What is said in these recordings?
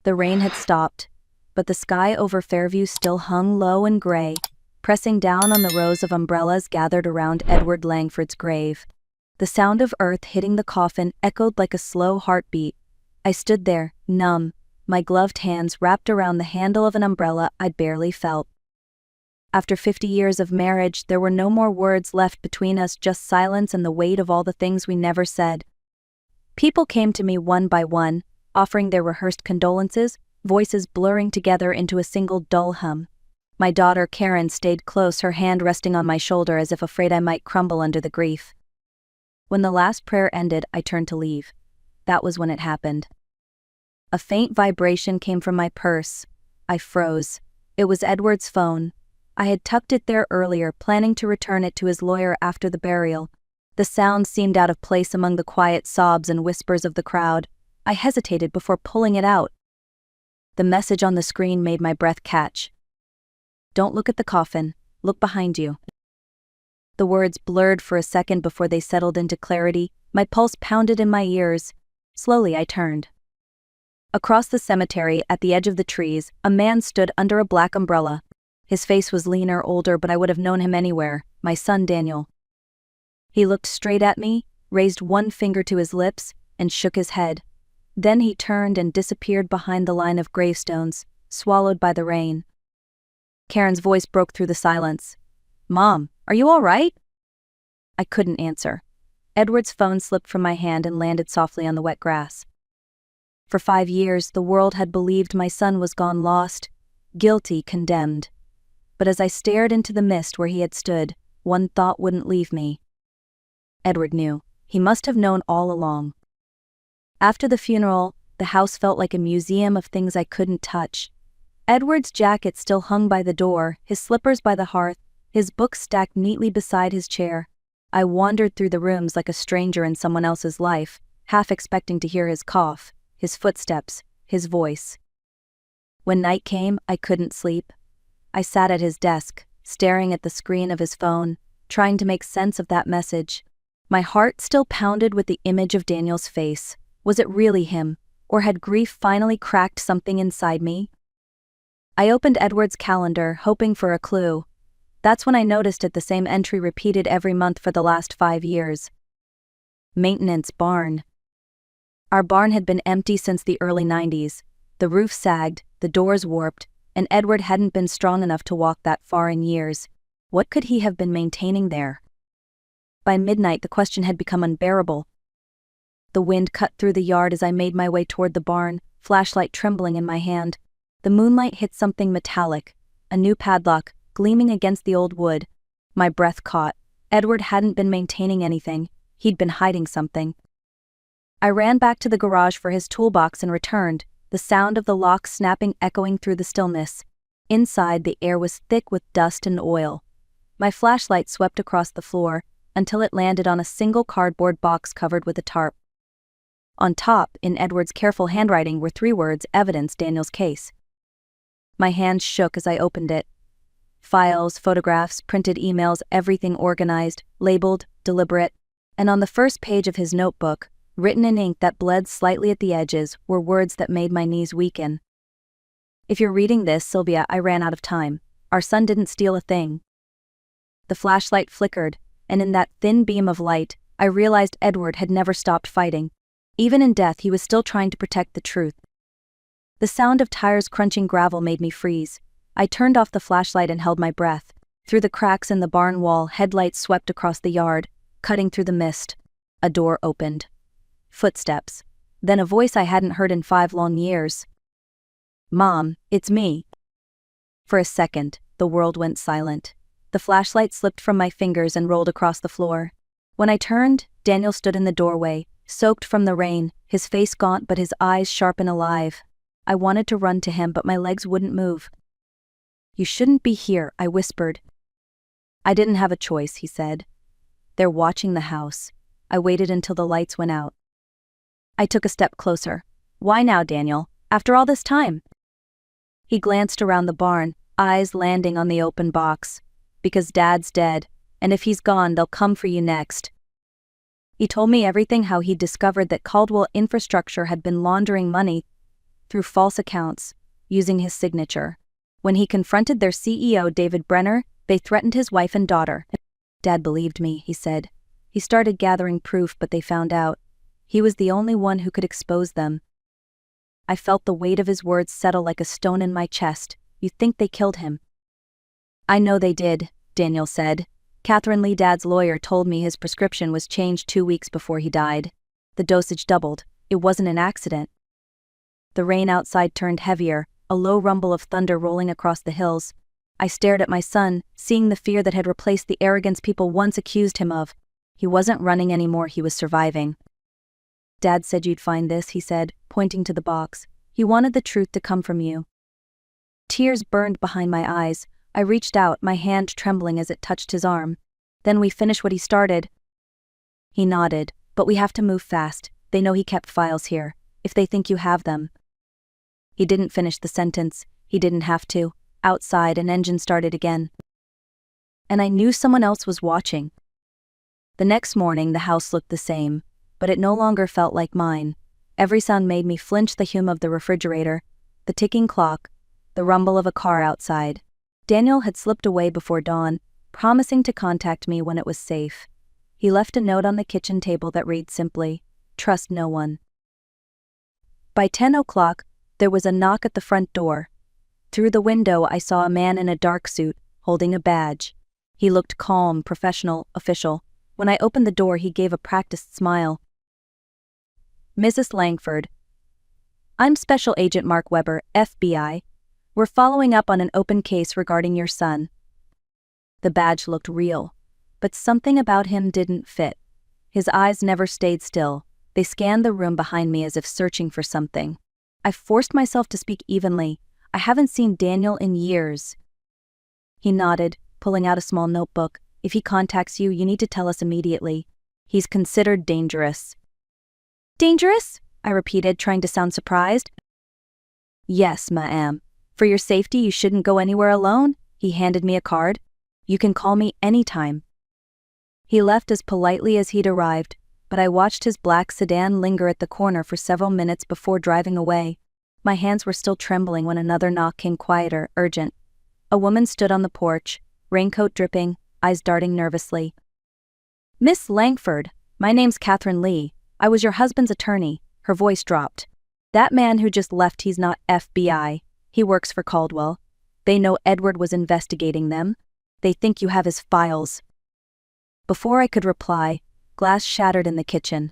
The rain had stopped, but the sky over Fairview still hung low and gray, pressing down on the rows of umbrellas gathered around Edward Langford's grave. The sound of earth hitting the coffin echoed like a slow heartbeat. I stood there, numb, my gloved hands wrapped around the handle of an umbrella I'd barely felt. After 50 years of marriage, there were no more words left between us, just silence and the weight of all the things we never said. People came to me one by one, offering their rehearsed condolences, voices blurring together into a single dull hum. My daughter Karen stayed close, her hand resting on my shoulder as if afraid I might crumble under the grief. When the last prayer ended, I turned to leave. That was when it happened. A faint vibration came from my purse. I froze. It was Edward's phone. I had tucked it there earlier, planning to return it to his lawyer after the burial. The sound seemed out of place among the quiet sobs and whispers of the crowd. I hesitated before pulling it out. The message on the screen made my breath catch. "Don't look at the coffin, look behind you." The words blurred for a second before they settled into clarity. My pulse pounded in my ears. Slowly I turned. Across the cemetery, at the edge of the trees, a man stood under a black umbrella. His face was leaner, older, but I would have known him anywhere. My son Daniel. He looked straight at me, raised one finger to his lips, and shook his head. Then he turned and disappeared behind the line of gravestones, swallowed by the rain. Karen's voice broke through the silence. "Mom, are you all right?" I couldn't answer. Edward's phone slipped from my hand and landed softly on the wet grass. For 5 years, the world had believed my son was gone, lost, guilty, condemned. But as I stared into the mist where he had stood, one thought wouldn't leave me. Edward knew. He must have known all along. After the funeral, the house felt like a museum of things I couldn't touch. Edward's jacket still hung by the door, his slippers by the hearth, his books stacked neatly beside his chair. I wandered through the rooms like a stranger in someone else's life, half expecting to hear his cough, his footsteps, his voice. When night came, I couldn't sleep. I sat at his desk, staring at the screen of his phone, trying to make sense of that message. My heart still pounded with the image of Daniel's face. Was it really him, or had grief finally cracked something inside me? I opened Edward's calendar, hoping for a clue. That's when I noticed it, the same entry repeated every month for the last 5 years. Maintenance barn. Our barn had been empty since the early 90s. The roof sagged, the doors warped, and Edward hadn't been strong enough to walk that far in years. What could he have been maintaining there? By midnight, the question had become unbearable. The wind cut through the yard as I made my way toward the barn, flashlight trembling in my hand. The moonlight hit something metallic, a new padlock, gleaming against the old wood. My breath caught. Edward hadn't been maintaining anything. He'd been hiding something. I ran back to the garage for his toolbox and returned, the sound of the lock snapping echoing through the stillness. Inside, the air was thick with dust and oil. My flashlight swept across the floor, until it landed on a single cardboard box covered with a tarp. On top, in Edward's careful handwriting, were 3 words: evidence, Daniel's case. My hands shook as I opened it. Files, photographs, printed emails, everything organized, labeled, deliberate. And on the first page of his notebook, written in ink that bled slightly at the edges, were words that made my knees weaken. "If you're reading this, Sylvia, I ran out of time. Our son didn't steal a thing." The flashlight flickered, and in that thin beam of light, I realized Edward had never stopped fighting. Even in death, he was still trying to protect the truth. The sound of tires crunching gravel made me freeze. I turned off the flashlight and held my breath. Through the cracks in the barn wall, headlights swept across the yard, cutting through the mist. A door opened. Footsteps. Then a voice I hadn't heard in 5 long years. "Mom, it's me." For a second, the world went silent. The flashlight slipped from my fingers and rolled across the floor. When I turned, Daniel stood in the doorway, soaked from the rain, his face gaunt but his eyes sharp and alive. I wanted to run to him, but my legs wouldn't move. "You shouldn't be here," I whispered. "I didn't have a choice," he said. "They're watching the house." I waited until the lights went out. I took a step closer. "Why now, Daniel? After all this time?" He glanced around the barn, eyes landing on the open box. "Because Dad's dead, and if he's gone, they'll come for you next." He told me everything, how he'd discovered that Caldwell Infrastructure had been laundering money through false accounts, using his signature. When he confronted their CEO, David Brenner, they threatened his wife and daughter. Dad believed me, he said. He started gathering proof, but they found out. He was the only one who could expose them. I felt the weight of his words settle like a stone in my chest. You think they killed him? I know they did, Daniel said. Catherine Lee, Dad's lawyer, told me his prescription was changed 2 weeks before he died. The dosage doubled. It wasn't an accident. The rain outside turned heavier, a low rumble of thunder rolling across the hills. I stared at my son, seeing the fear that had replaced the arrogance people once accused him of. He wasn't running anymore, he was surviving. Dad said you'd find this, he said, pointing to the box. He wanted the truth to come from you. Tears burned behind my eyes. I reached out, my hand trembling as it touched his arm. Then we finished what he started. He nodded. But we have to move fast. They know he kept files here. If they think you have them. He didn't finish the sentence. He didn't have to. Outside, an engine started again. And I knew someone else was watching. The next morning, the house looked the same, but it no longer felt like mine. Every sound made me flinch: the hum of the refrigerator, the ticking clock, the rumble of a car outside. Daniel had slipped away before dawn, promising to contact me when it was safe. He left a note on the kitchen table that read simply, "Trust no one." By 10 o'clock, there was a knock at the front door. Through the window, I saw a man in a dark suit, holding a badge. He looked calm, professional, official. When I opened the door, he gave a practiced smile. "Mrs. Langford. I'm Special Agent Mark Weber, FBI. We're following up on an open case regarding your son." The badge looked real, but something about him didn't fit. His eyes never stayed still. They scanned the room behind me as if searching for something. I forced myself to speak evenly. "I haven't seen Daniel in years." He nodded, pulling out a small notebook. "If he contacts you, you need to tell us immediately. He's considered dangerous." "Dangerous?" I repeated, trying to sound surprised. "Yes, ma'am. For your safety, you shouldn't go anywhere alone." He handed me a card. "You can call me anytime." He left as politely as he'd arrived, but I watched his black sedan linger at the corner for several minutes before driving away. My hands were still trembling when another knock came, quieter, urgent. A woman stood on the porch, raincoat dripping, eyes darting nervously. "Miss Langford, my name's Catherine Lee. I was your husband's attorney." Her voice dropped. "That man who just left, he's not FBI. He works for Caldwell. They know Edward was investigating them. They think you have his files." Before I could reply, glass shattered in the kitchen.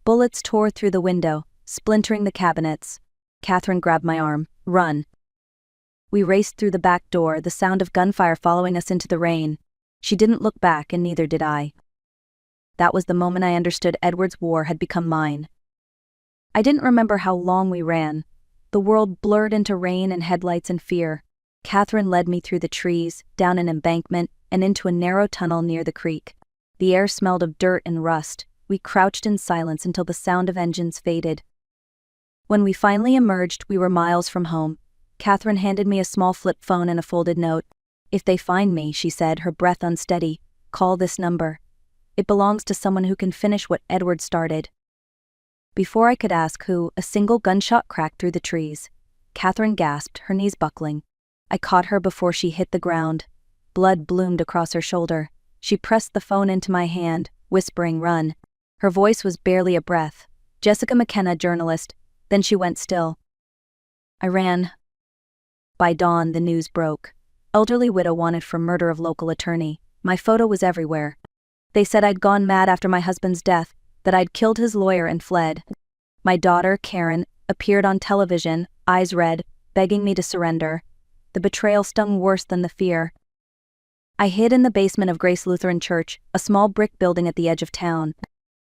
Bullets tore through the window, splintering the cabinets. Catherine grabbed my arm. "Run." We raced through the back door, the sound of gunfire following us into the rain. She didn't look back, and neither did I. That was the moment I understood Edward's war had become mine. I didn't remember how long we ran. The world blurred into rain and headlights and fear. Catherine led me through the trees, down an embankment, and into a narrow tunnel near the creek. The air smelled of dirt and rust. We crouched in silence until the sound of engines faded. When we finally emerged, we were miles from home. Catherine handed me a small flip phone and a folded note. "If they find me," she said, her breath unsteady, "call this number. It belongs to someone who can finish what Edward started." Before I could ask who, a single gunshot cracked through the trees. Catherine gasped, her knees buckling. I caught her before she hit the ground. Blood bloomed across her shoulder. She pressed the phone into my hand, whispering, "Run." Her voice was barely a breath. "Jessica McKenna, journalist." Then she went still. I ran. By dawn, the news broke. Elderly widow wanted for murder of local attorney. My photo was everywhere. They said I'd gone mad after my husband's death, that I'd killed his lawyer and fled. My daughter, Karen, appeared on television, eyes red, begging me to surrender. The betrayal stung worse than the fear. I hid in the basement of Grace Lutheran Church, a small brick building at the edge of town.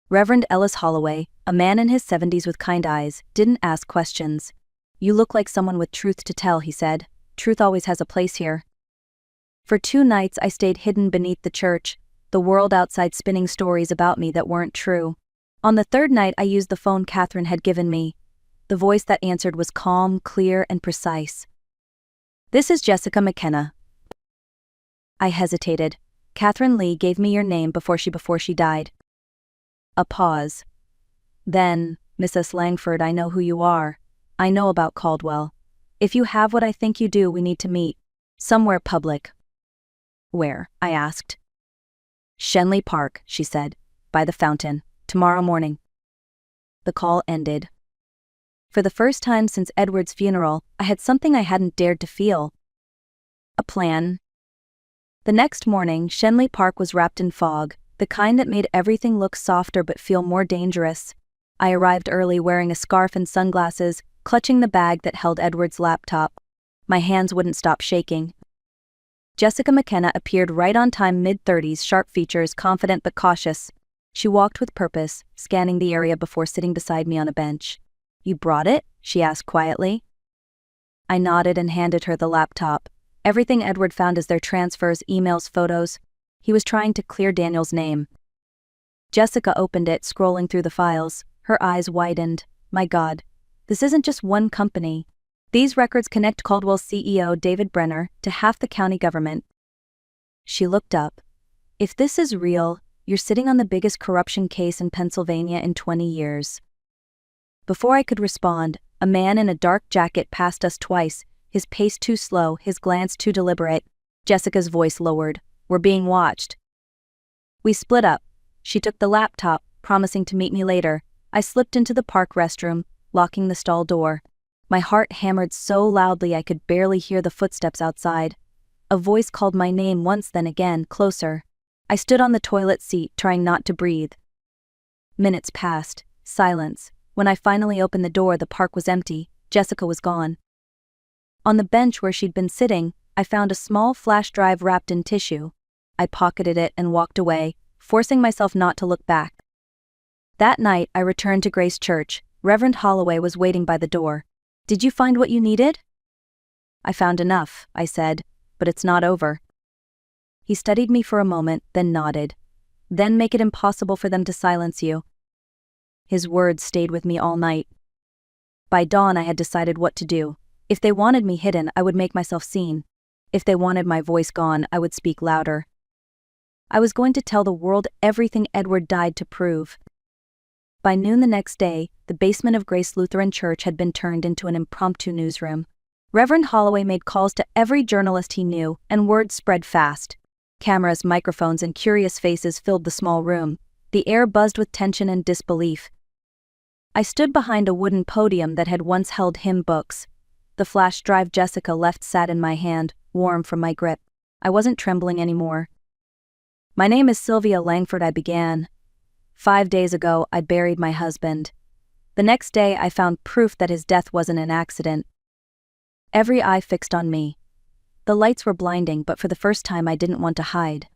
Reverend Ellis Holloway, a man in his 70s with kind eyes, didn't ask questions. "You look like someone with truth to tell," he said. "Truth always has a place here." For 2 nights I stayed hidden beneath the church, the world outside spinning stories about me that weren't true. On the 3rd night I used the phone Catherine had given me. The voice that answered was calm, clear, and precise. "This is Jessica McKenna." I hesitated. "Catherine Lee gave me your name before she died." A pause. Then, "Mrs. Langford, I know who you are. I know about Caldwell. If you have what I think you do, we need to meet. Somewhere public. Where? I asked. Shenley Park, she said. By the fountain. Tomorrow morning. The call ended. For the first time since Edward's funeral, I had something I hadn't dared to feel. A plan. The next morning, Shenley Park was wrapped in fog, the kind that made everything look softer but feel more dangerous. I arrived early wearing a scarf and sunglasses, clutching the bag that held Edward's laptop. My hands wouldn't stop shaking. Jessica McKenna appeared right on time, mid-30s, sharp features, confident but cautious. She walked with purpose, scanning the area before sitting beside me on a bench. You brought it? She asked quietly. I nodded and handed her the laptop. Everything Edward found is their transfers, emails, photos. He was trying to clear Daniel's name. Jessica opened it, scrolling through the files. Her eyes widened. My God, this isn't just one company. These records connect Caldwell's CEO, David Brenner, to half the county government. She looked up. If this is real, you're sitting on the biggest corruption case in Pennsylvania in 20 years. Before I could respond, a man in a dark jacket passed us twice, his pace too slow, his glance too deliberate. Jessica's voice lowered. We're being watched. We split up. She took the laptop, promising to meet me later. I slipped into the park restroom, locking the stall door. My heart hammered so loudly I could barely hear the footsteps outside. A voice called my name once, then again, closer. I stood on the toilet seat, trying not to breathe. Minutes passed. Silence. When I finally opened the door, the park was empty. Jessica was gone. On the bench where she'd been sitting, I found a small flash drive wrapped in tissue. I pocketed it and walked away, forcing myself not to look back. That night, I returned to Grace Church. Reverend Holloway was waiting by the door. Did you find what you needed? I found enough, I said, but it's not over. He studied me for a moment, then nodded. Then make it impossible for them to silence you. His words stayed with me all night. By dawn, I had decided what to do. If they wanted me hidden, I would make myself seen. If they wanted my voice gone, I would speak louder. I was going to tell the world everything Edward died to prove. By noon the next day, the basement of Grace Lutheran Church had been turned into an impromptu newsroom. Reverend Holloway made calls to every journalist he knew, and word spread fast. Cameras, microphones, and curious faces filled the small room. The air buzzed with tension and disbelief. I stood behind a wooden podium that had once held hymn books. The flash drive Jessica left sat in my hand, warm from my grip. I wasn't trembling anymore. My name is Sylvia Langford, I began. 5 days ago, I buried my husband. The next day, I found proof that his death wasn't an accident. Every eye fixed on me. The lights were blinding, but for the first time, I didn't want to hide.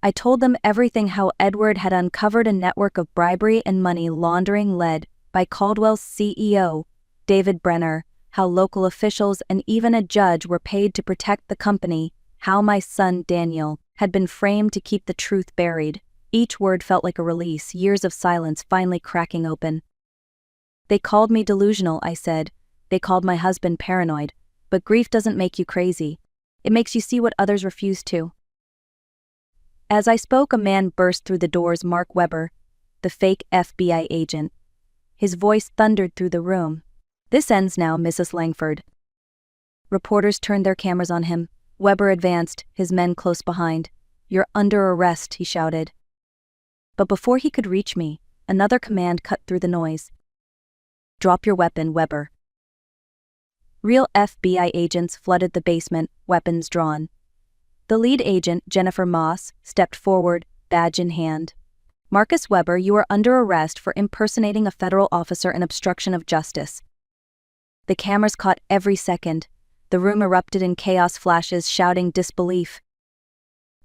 I told them everything: how Edward had uncovered a network of bribery and money laundering led by Caldwell's CEO, David Brenner, how local officials and even a judge were paid to protect the company, how my son Daniel had been framed to keep the truth buried. Each word felt like a release, years of silence finally cracking open. They called me delusional, I said. They called my husband paranoid. But grief doesn't make you crazy. It makes you see what others refuse to. As I spoke, a man burst through the doors. Mark Weber, the fake FBI agent. His voice thundered through the room. This ends now, Mrs. Langford. Reporters turned their cameras on him. Weber advanced, his men close behind. You're under arrest, he shouted. But before he could reach me, another command cut through the noise. Drop your weapon, Weber. Real FBI agents flooded the basement, weapons drawn. The lead agent, Jennifer Moss, stepped forward, badge in hand. Marcus Weber, you are under arrest for impersonating a federal officer and obstruction of justice. The cameras caught every second. The room erupted in chaos, flashes, shouting, disbelief.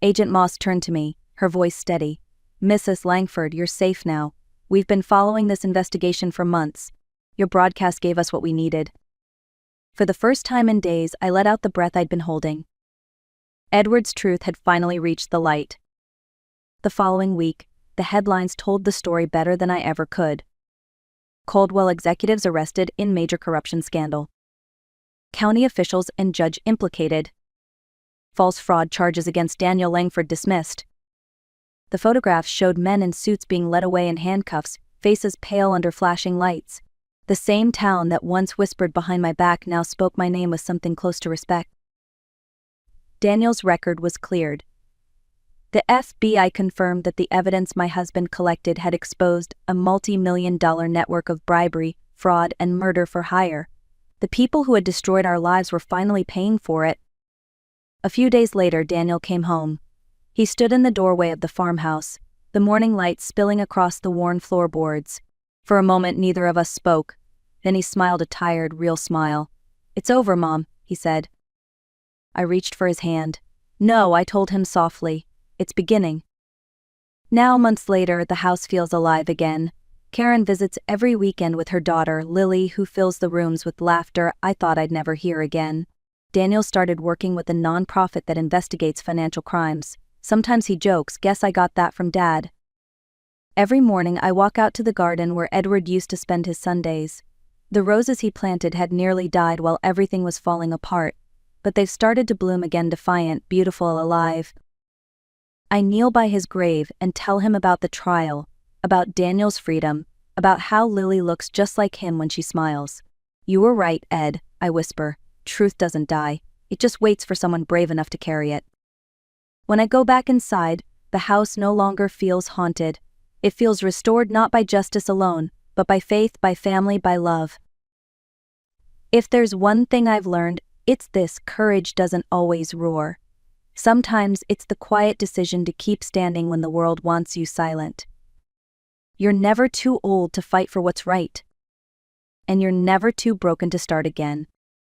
Agent Moss turned to me, her voice steady. Mrs. Langford, you're safe now. We've been following this investigation for months. Your broadcast gave us what we needed. For the first time in days, I let out the breath I'd been holding. Edward's truth had finally reached the light. The following week, the headlines told the story better than I ever could. Caldwell executives arrested in major corruption scandal. County officials and judge implicated. False fraud charges against Daniel Langford dismissed. The photographs showed men in suits being led away in handcuffs, faces pale under flashing lights. The same town that once whispered behind my back now spoke my name with something close to respect. Daniel's record was cleared. The FBI confirmed that the evidence my husband collected had exposed a multi-million-dollar network of bribery, fraud, and murder for hire. The people who had destroyed our lives were finally paying for it. A few days later, Daniel came home. He stood in the doorway of the farmhouse, the morning light spilling across the worn floorboards. For a moment, neither of us spoke. Then he smiled a tired, real smile. "It's over, Mom," he said. I reached for his hand. "No," I told him softly. "It's beginning." Now, months later, the house feels alive again. Karen visits every weekend with her daughter, Lily, who fills the rooms with laughter I thought I'd never hear again. Daniel started working with a nonprofit that investigates financial crimes. Sometimes he jokes, "Guess I got that from Dad." Every morning I walk out to the garden where Edward used to spend his Sundays. The roses he planted had nearly died while everything was falling apart, but they've started to bloom again, defiant, beautiful, alive. I kneel by his grave and tell him about the trial, about Daniel's freedom, about how Lily looks just like him when she smiles. "You were right, Ed," I whisper. "Truth doesn't die. It just waits for someone brave enough to carry it." When I go back inside, the house no longer feels haunted. It feels restored not by justice alone, but by faith, by family, by love. If there's one thing I've learned, it's this: courage doesn't always roar. Sometimes it's the quiet decision to keep standing when the world wants you silent. You're never too old to fight for what's right. And you're never too broken to start again.